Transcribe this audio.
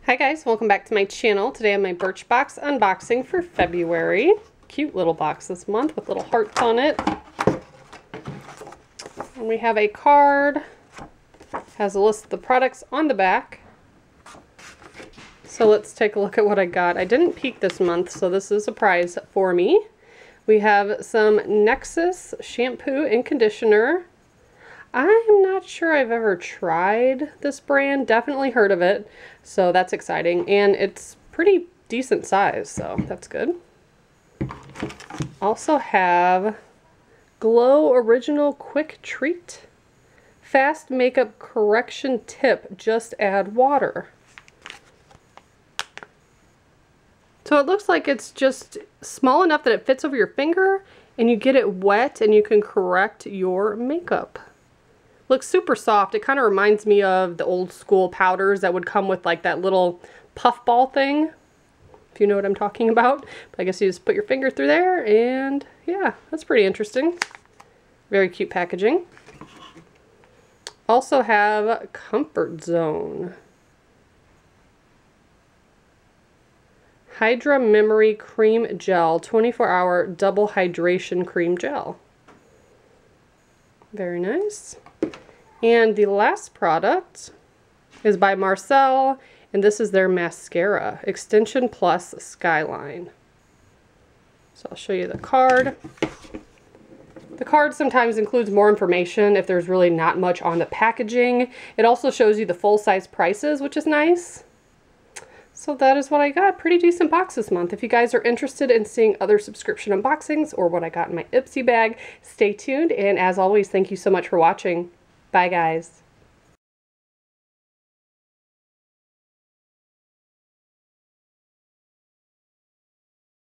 Hi guys, welcome back to my channel. Today I'm my Birchbox unboxing for February. Cute little box this month with little hearts on it. And we have a card. Has a list of the products on the back. So let's take a look at what I got. I didn't peek this month, so this is a surprise for me. We have some Nexus shampoo and conditioner. I'm not sure I've ever tried this brand. Definitely heard of it, so that's exciting. And it's pretty decent size, so that's good. Also have Glow Original Quick Treat. Fast makeup correction tip, just add water. So it looks like it's just small enough that it fits over your finger and you get it wet and you can correct your makeup. Looks super soft. It kind of reminds me of the old school powders that would come with like that little puffball thing, if you know what I'm talking about. But I guess you just put your finger through there and yeah, that's pretty interesting. Very cute packaging. Also have Comfort Zone. Hydra Memory Cream Gel, 24-hour double hydration cream gel. Very nice. And the last product is by Marcel, and this is their mascara, Extension Plus Skyline. So I'll show you the card. The card sometimes includes more information if there's really not much on the packaging. It also shows you the full-size prices, which is nice. So that is what I got. Pretty decent box this month. If you guys are interested in seeing other subscription unboxings or what I got in my Ipsy bag, stay tuned. And as always, thank you so much for watching. Bye, guys.